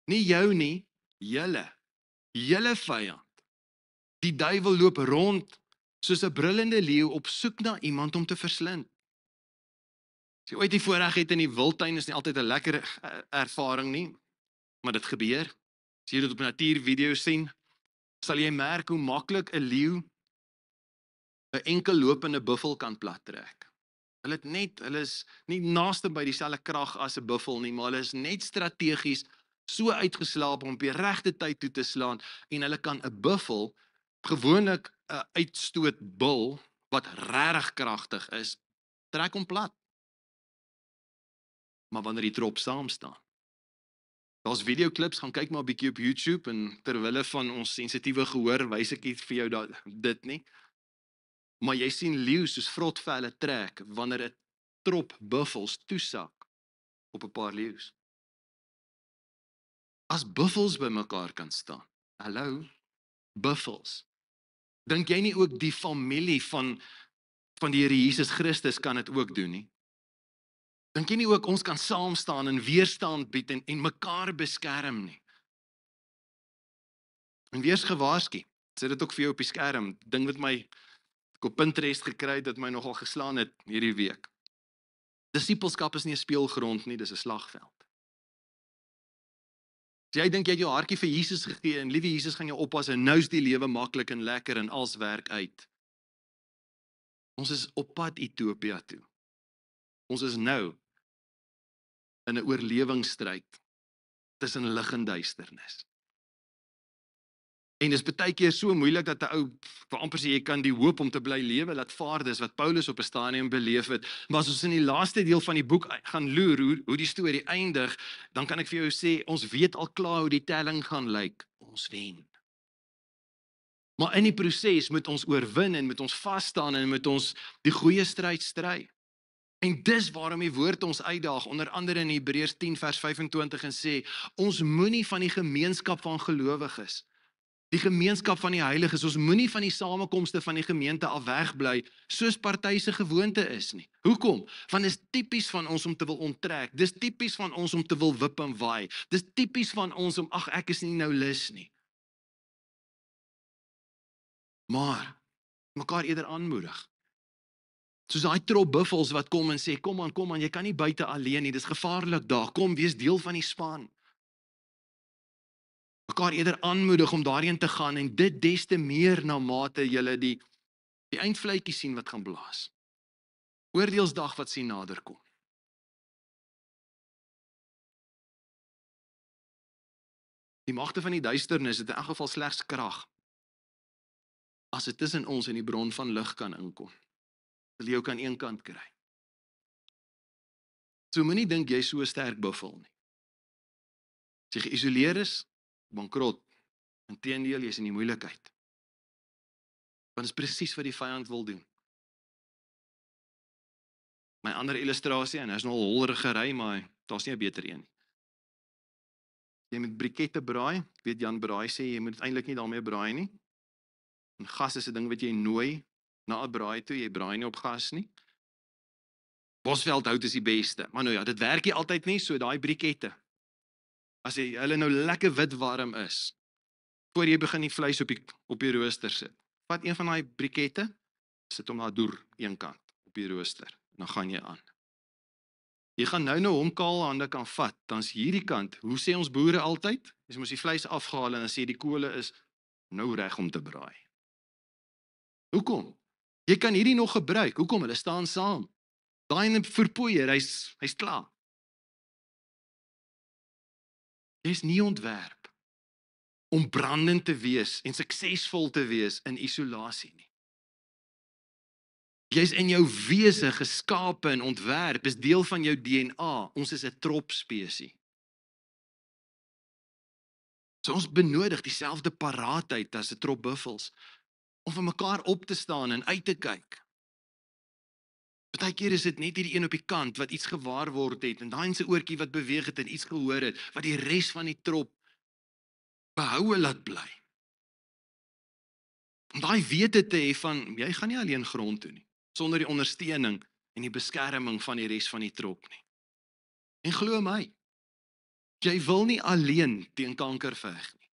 Nie jou nie, julle vyand. Die duiwel loop rond soos 'n brullende leeu op soek na iemand om te verslind. As jy ooit die voorreg het in die wildtuin, is nie altyd 'n lekker ervaring nie, maar dit gebeur. As jy dit op 'n natuurvideo sien, sal jy merk hoe maklik 'n leeu 'n enkel lopende buffel kan plattrek. Hulle is nie naaste by dieselfde krag as 'n buffel nie, maar hulle is net strategies so uitgeslaap om op die regte tyd toe te slaan, en hulle kan 'n buffel, gewoonlik 'n uitstoot bul, wat regtig kragtig is, trek hom plat. Maar wanneer die trop saam staan, daar's videoklips, gaan kyk maar 'n bietjie op YouTube, en terwille van ons sensitiewe gehoor, wys ek nie vir jou dit nie. Maar jy sien leeu's soos vrotvelle trek, wanneer 'n trop buffels toesak op 'n paar leeu's. As buffels by mekaar kan staan, hallo, buffels. Dink jy nie ook die familie van die Here Jesus Christus kan dit ook doen nie? Dink jy nie ook ons kan saam staan en weerstand bied en mekaar beskerm nie? En wees gewaarsku, sit dit ook vir jou op die skerm, ding wat my op Pinterest gekry het, dat my nogal geslaan het hierdie week. Disippelskap is nie 'n speelgrond nie, dis 'n slagveld. As jy dink jy het jou hartjie vir Jesus gegee, en liewe Jesus gaan jou oppas, en nou is die lewe maklik en lekker en als werk uit. Ons is op pad Ethiopië toe. Ons is nou in 'n oorlewingsstryd tussen lig en duisternis. En dis baie keer so moeilik dat 'n ou vir amper sê jy kan die hoop om te bly lewe laat vaar, dis wat Paulus op 'n stadium beleef het. Maar as ons in die laaste deel van die boek gaan loer hoe die storie eindig, dan kan ek vir jou sê, ons weet al klaar hoe die telling gaan lyk. Ons wen. Maar in die proses moet ons oorwin, en moet ons vas staan, en moet ons die goeie stryd stry. En dis waarom die woord ons uitdaag, onder andere in Hebreërs 10 vers 25, en sê, ons moenie van die gemeenskap van gelowiges, die gemeenskap van die heiliges, ons moenie van die samekomste van die gemeente af wegbly, soos party se gewoonte is nie. Hoekom? Want dis tipies van ons om te wil onttrek, dis tipies van ons om te wil wip en waai, dis tipies van ons om, ek is nie nou lus nie. Maar, mekaar eerder aanmoedig. Soos daai trop buffels wat kom en sê, kom aan, jy kan nie buite alleen nie, dis gevaarlik daar, kom, wees deel van die span. Mekaar eerder aanmoedig om daarheen te gaan, en dit des te meer na mate julle die eindvletjie sien wat gaan blaas. Oordeelsdag wat sien nader kom. Die magte van die duisternis het in elk geval slegs krag as dit tussen ons en die bron van lig kan inkom. Wil jou kan een kant kry. So moenie dink jy so 'n sterk buffel nie. As jy geïsoleer is, bankrot. Inteendeel, jy is in die moeilikheid. Want dit is presies wat die vyand wil doen. My ander illustrasie, en hy is nog hollerige ry, maar daar's nie 'n beter een nie. Jy moet brikette braai. Ek weet Jan Braai sê jy moet eintlik nie daarmee braai nie. En gas is 'n ding wat jy nooi na 'n braai toe, jy braai nie op gas nie. Bosveldhout is die beste, maar nou ja, dit werk nie altyd nie, so daai brikette. As hulle nou lekker wit warm is, voor jy begin die vleis op die rooster sit, vat een van daai brikette, sit hom na deur een kant op die rooster, en dan gaan jy aan. Jy gaan nou hom kaal hande kan vat, dan is hierdie kant, hoe sê ons boere altyd? Jy moet die vleis afgehaal, en dan sê die kole is nou reg om te braai. Hoekom? Jy kan hierdie nog gebruik, hoekom? Hulle staan saam. Daai ene verpoeier, hy's klaar. Jy is nie ontwerp om brandend te wees en suksesvol te wees in isolasie nie. Jy is in jou wese geskape en ontwerp, is deel van jou DNA. Ons is 'n tropspesie. So ons benodig dieselfde paraatheid as 'n trop buffels. om vir mekaar op te staan en uit te kyk. Partykeer is dit net hierdie een op die kant wat iets gewaar word het en daai se oortjie wat beweeg het en iets gehoor het, wat die res van die trop behoue laat bly. Om daai wete te hê van, jy gaan nie alleen grond toe nie, sonder die ondersteuning en die beskerming van die res van die trop nie. En glo my, jy wil nie alleen teen kanker veg nie.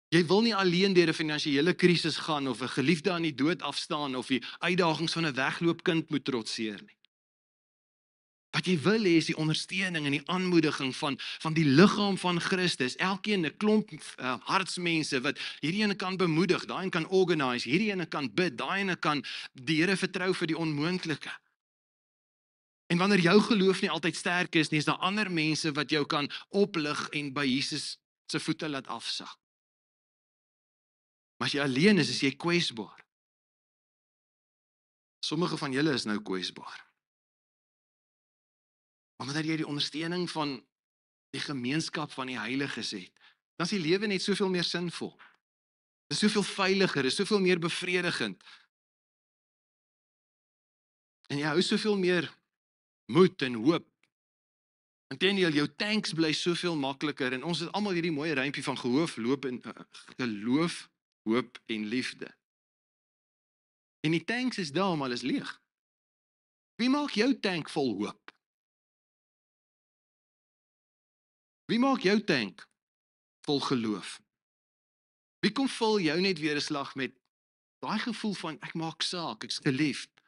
Jy wil nie alleen deur 'n finansiële krisis gaan of 'n geliefde aan die dood afstaan of die uitdagings van 'n wegloopkind moet trotseer nie. Wat jy wil hê is die ondersteuning en die aanmoediging van die liggaam van Christus. Elkeen 'n klomp hartsmense wat hierdie ene kan bemoedig, daai een kan organise, hierdie ene kan bid, daai ene kan die Here vertrou vir die onmoontlike. En wanneer jou geloof nie altyd sterk is nie, is daar ander mense wat jou kan oplig en by Jesus se voete laat afsak. Maar as jy alleen is jy kwesbaar. Sommige van julle is nou kwesbaar. Maar wanneer jy die ondersteuning van die gemeenskap van die heiliges het, dan is die lewe net soveel meer sinvol. Dit is soveel veiliger, dit is soveel meer bevredigend. En jy hou soveel meer moed en hoop. Inteendeel, jou tanks bly soveel makliker en ons het almal hierdie mooi rympie van geloof, hoop en liefde. En die tanks is daar, maar is leeg. Wie maak jou tank vol hoop? Wie maak jou tank vol geloof? Wie kom vul jou net weer 'n slag met daai gevoel van ek maak saak, ek's geliefd?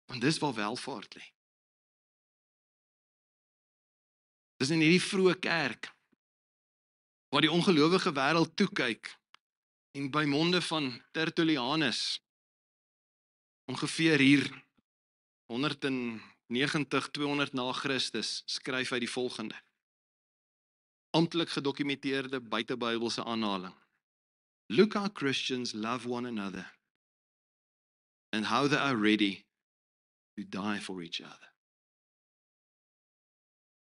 Want dis waar welvaart lê. Dis in hierdie vroeë kerk waar die ongelowige wêreld toe kyk en by monde van Tertullianus ongeveer hier 190-200 na Christus skryf hy die volgende. Amptelik gedokumenteerde buitebybelse aanhaling. Look how Christians love one another and how they are ready to die for each other.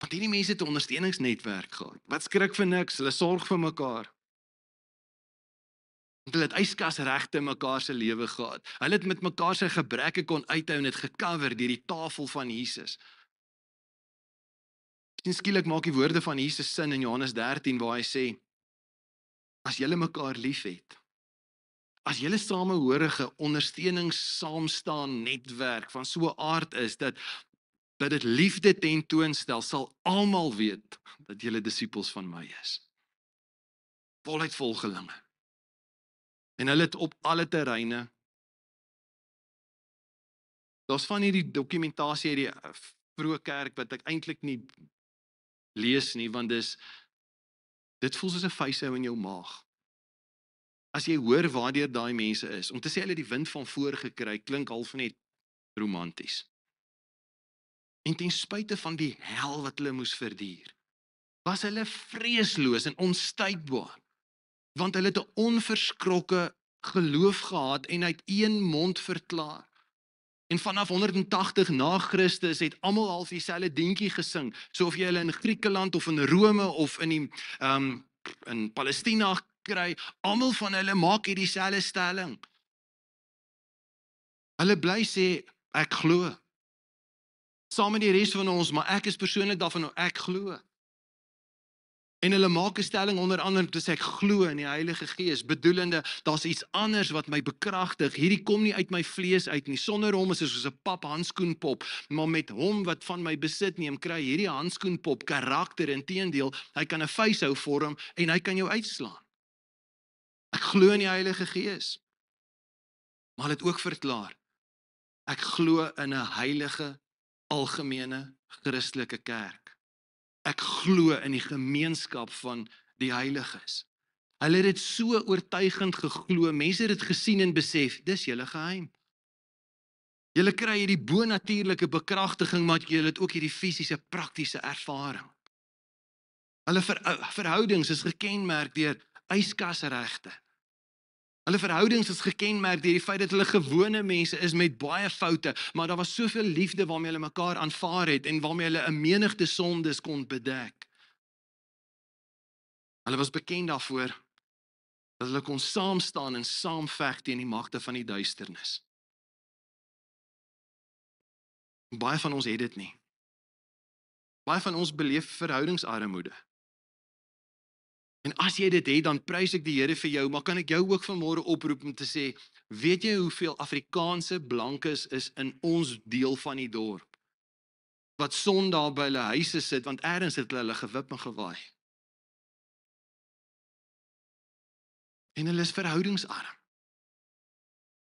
Want hierdie mense het 'n ondersteuningsnetwerk gehad. Wat skrik vir niks, hulle sorg vir mekaar. Hulle het yskasregte in mekaar se lewe gehad. Hulle het met mekaar se gebreke kon uithou en het gecover deur die tafel van Jesus. Skielik maak die woorde van Jesus sin in Johannes 13 waar hy sê, as julle mekaar liefhet, as julle samehorige ondersteuningssaamstaan netwerk van so 'n aard is dat dit liefde tentoonstel, sal almal weet dat julle disippels van my is. Voluit volgelinge. En hulle het op alle terreine, daar's van hierdie dokumentasie uit die vroeë kerk wat ek eintlik nie lees nie, want dit voel soos 'n vuishou in jou maag. As jy hoor waardeur daai mense is, om te sê hulle die wind van voor gekry, klink half net romanties. En ten spyte van die hel wat hulle moes verduur, was hulle vreesloos en onstuitbaar, want hulle het 'n onverskrokke geloof gehad en uit een mond verklaar. En vanaf 180 na Christus het almal half dieselfde dingetjie gesing, so of jy hulle in Griekeland of in Rome of in Palestina kry, almal van hulle maak hierdie selfde stelling. Hulle bly sê ek glo. Saam met die res van ons, maar ek is persoonlik daarvan ek glo. En hulle maak 'n stelling onder andere om te sê ek glo in die Heilige Gees, bedoelende daar's iets anders wat my bekragtig. Hierdie kom nie uit my vlees uit nie. Sonder hom is dit soos 'n pap handskoenpop, maar met hom wat van my besit neem, kry hierdie handskoenpop karakter. Inteendeel, hy kan 'n vuishou vorm en hy kan jou uitslaan. Ek glo in die Heilige Gees. Maar hulle het ook verklaar, ek glo in 'n heilige algemene Christelike kerk. Ek glo in die gemeenskap van die heiliges. Hulle het dit so oortuigend geglo, mense het dit gesien en besef, dis julle geheim. Julle kry hierdie bonatuurlike bekragtiging, maar julle het ook hierdie fisiese praktiese ervaring. Hulle verhoudings is gekenmerk deur yskasregte. Hulle verhoudings is gekenmerk deur die feit dat hulle gewone mense is met baie foute, maar daar was soveel liefde waarmee hulle mekaar aanvaar het en waarmee hulle 'n menigte sondes kon bedek. Hulle was bekend daarvoor Dat hulle kon saam staan en saam veg teen die magte van die duisternis. Baie van ons het dit nie. Baie van ons beleef verhoudingsarmoede. En as jy dit het, dan prys ek die Here vir jou, maar kan ek jou ook vanmôre oproep om te sê, weet jy hoeveel Afrikaanse blankes is in ons deel van die dorp? Wat Sondag by hulle huise sit, want eers het hulle gewip en gewaai. En hulle is verhoudingsarm.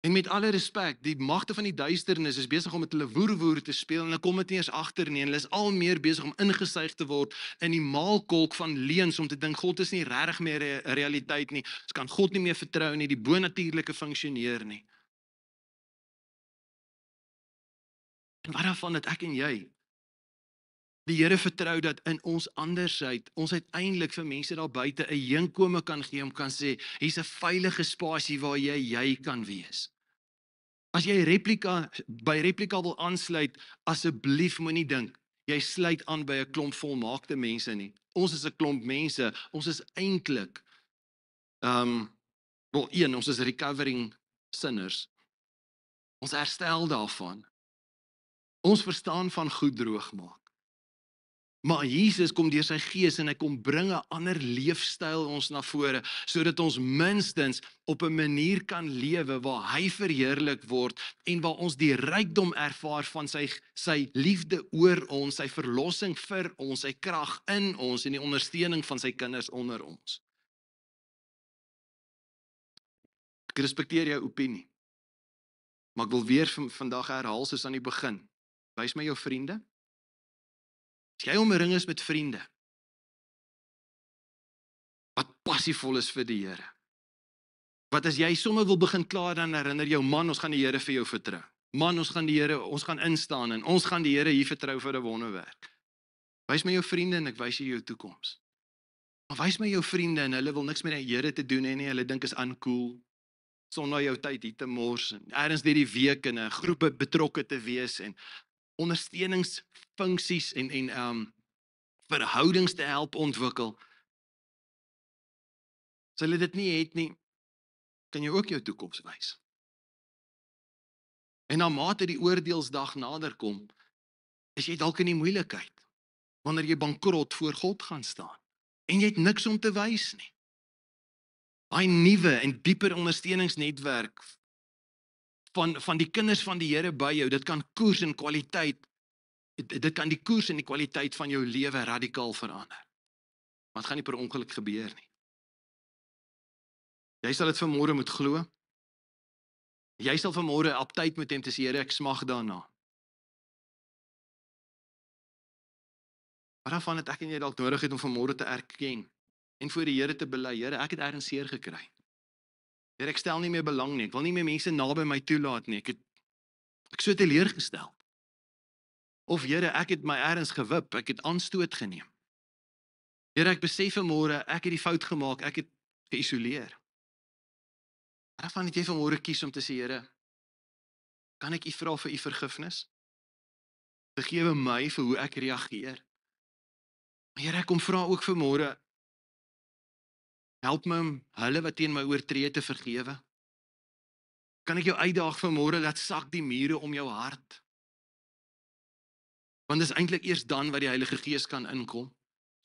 En met alle respek, die magte van die duisternis is besig om met hulle woer te speel en hulle kom dit nie eens agter nie en hulle is al meer besig om ingesuig te word in die maalkolk van leuns om te dink God is nie regtig meer 'n realiteit nie. Ons kan God nie meer vertrou nie, die bonatuurlike funksioneer nie. En wat daarvan dat ek en jy die Here vertrou dat in ons andersheid, ons uiteindelik vir mense daar buite 'n heenkome kan gee om kan sê, hier's 'n veilige spasie waar jy kan wees. As jy by replika wil aansluit, asseblief moenie dink, jy sluit aan by 'n klomp volmaakte mense nie. Ons is 'n klomp mense, ons is eintlik, ons is recovering sinners. Ons herstel daarvan. Ons verstaan van goed droog maak. Maar Jesus kom deur sy gees en hy kom bring 'n ander leefstyl ons na vore, sodat ons minstens op 'n manier kan lewe waar hy verheerlik word en waar ons die rykdom ervaar van sy liefde oor ons, sy verlossing vir ons, sy krag in ons en die ondersteuning van sy kinders onder ons. Ek respekteer jou opinie, maar ek wil weer vandag herhaal soos aan die begin. Wys my jou vriende. As jy omring is met vriende wat passievol is vir die Here, wat as jy sommer wil begin klaar, dan herinner jou, man, ons gaan die Here vir jou vertrou. Man, ons gaan instaan en ons gaan die Here hier vertrou vir 'n wonderwerk. Wys my jou vriende en ek wys jou toekoms. Maar wys my jou vriende en hulle wil niks met die Here te doen hê nie, hulle dink is uncool, sonder jou tyd hier te mors en ergens deur die week in 'n groep betrokke te wees en ondersteuningsfunksies en verhoudings te help ontwikkel. As hulle dit nie het nie, kan jy ook jou toekoms wys. En na mate die oordeelsdag nader kom, is jy dalk in die moeilikheid, wanneer jy bankrot voor God gaan staan, en jy het niks om te wys nie. Daai nuwe en dieper ondersteuningsnetwerk van die kinders van die Here by jou, dit kan koers en kwaliteit, dit kan die koers en die kwaliteit van jou lewe radikaal verander. Maar dit gaan nie per ongeluk gebeur nie. Jy sal dit vanmôre moet glo. Jy sal vanmôre op tyd met hom te sê, Here, ek smag daarna. Wat daarvan het ek en jy dalk nodig het om vanmôre te erken en voor die Here te bely, Here, ek het ergens seer gekry. Here, ek stel nie meer belang nie, ek wil nie meer mense naby my toelaat nie, ek so teleurgestel. Of Here, ek het my ergens gewip, ek het aanstoot geneem. Here, ek besef vanmôre, ek het die fout gemaak, ek het geïsoleer. Waarvan het jy vanmôre kies om te sê, Here, kan ek U vra vir U vergifnis? Vergewe my vir hoe ek reageer. Maar Here, ek kom vra ook vanmôre, help my om hulle wat teen my oortree te vergewe. Kan ek jou uitdaag vanmôre, laat sak die mure om jou hart. Want dis eintlik eers dan wat die Heilige Gees kan inkom.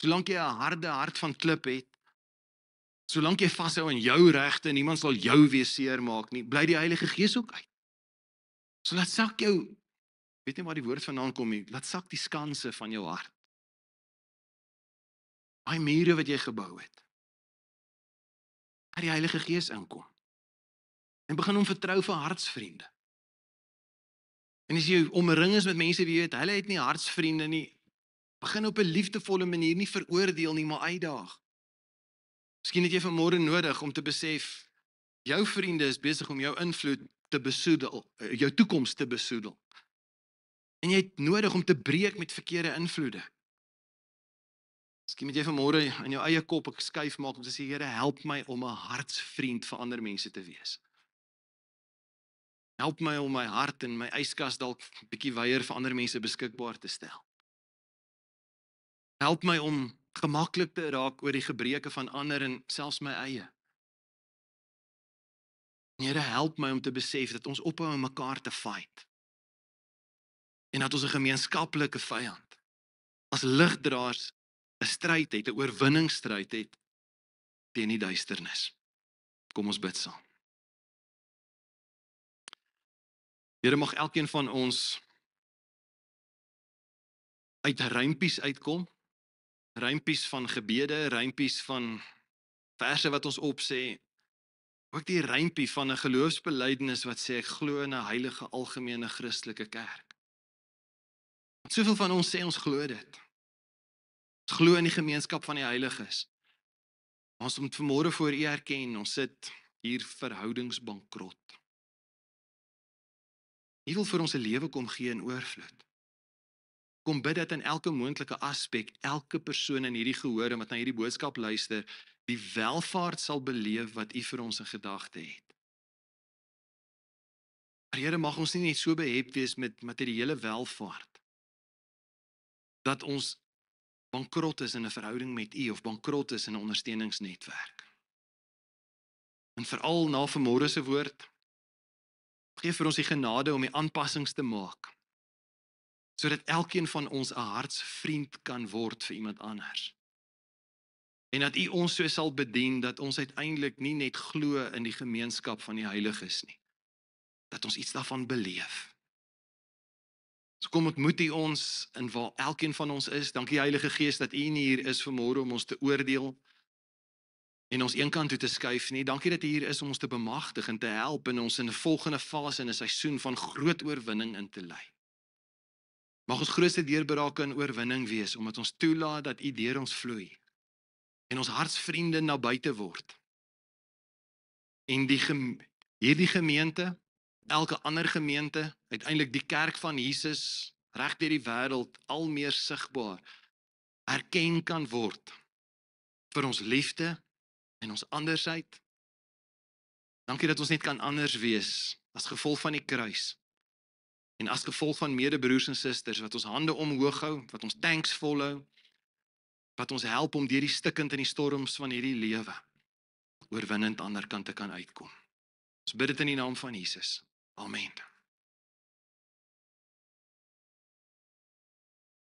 Solank jy 'n harde hart van klip het, solank jy vashou aan jou regte, niemand sal jou weer seermaak nie, bly die Heilige Gees ook uit. So laat sak jou, weet nie waar die woord vandaan kom nie, laat sak die skanse van jou hart. Daai mure wat jy gebou het. Laat die Heilige Gees inkom. En begin om vertrou vir hartsvriende. En as jy omring is met mense wie jy weet, hulle het nie hartsvriende nie, begin op 'n liefdevolle manier, nie veroordeel nie, maar uitdaag. Miskien het jy vanmôre nodig om te besef, jou vriende is besig om jou invloed te besoedel, jou toekoms te besoedel. En jy het nodig om te breek met verkeerde invloede. Miskien moet jy vanmôre in jou eie kop 'n skuif maak om te sê, Here, help my om 'n hartsvriend vir ander mense te wees. Help my om my hart en my yskas dalk 'n bietjie weier vir ander mense beskikbaar te stel. Help my om gemaklik te raak oor die gebreke van ander en selfs my eie. Here, help my om te besef dat ons ophou om mekaar te fight. En dat ons 'n gemeenskaplike vyand, as ligdraers, 'n stryd het, 'n oorwinningsstryd het teen die duisternis. Kom ons bid saam. Here, mag elkeen van ons uit rympies uitkom, rympies van gebede, rympies van verse wat ons opsê, ook die rympie van 'n geloofsbelydenis wat sê ek glo in 'n heilige algemene Christelike kerk. Want soveel van ons sê ons glo dit. Ons glo in die gemeenskap van die heiliges. Ons moet vanmôre voor U erken, ons sit hier verhoudingsbankrot. U wil vir ons 'n lewe kom gee in oorvloed. Kom bid dat in elke moontlike aspek, elke persoon in hierdie gehoor en wat na hierdie boodskap luister, die welvaart sal beleef wat U vir ons in gedagte het. Maar Here, mag ons nie net so behept wees met materiële welvaart, dat ons bankrot is in 'n verhouding met U, of bankrot is in 'n ondersteuningsnetwerk. En veral na vanmôre se woord, gee vir ons die genade om die aanpassings te maak, sodat elkeen van ons 'n hartsvriend kan word vir iemand anders. En dat U ons so sal bedien, dat ons uiteindelik nie net glo in die gemeenskap van die heiliges nie, dat ons iets daarvan beleef. So kom ontmoet U ons in waar elkeen van ons is. Dankie Heilige Gees dat U nie hier is vanmôre om ons te oordeel en ons eenkant toe te skuif nie. Dankie dat U hier is om ons te bemagtig en te help en ons in 'n volgende fase in 'n seisoen van groot oorwinning in te lei. Mag ons grootste deurbrake in oorwinning wees, omdat ons toelaat dat U deur ons vloei en ons hartsvriende na buite word. En hierdie gemeente, elke ander gemeente, uiteindelik die kerk van Jesus, reg deur die wêreld, al meer sigbaar, erken kan word vir ons liefde en ons andersheid. Dankie dat ons net kan anders wees as gevolg van die kruis. En as gevolg van medebroers en susters wat ons hande omhoog hou, wat ons tanks volhou, wat ons help om deur die stikkend in die storms van hierdie lewe oorwinnend aan die ander kant te kan uitkom. Ons bid dit in die naam van Jesus. Amen.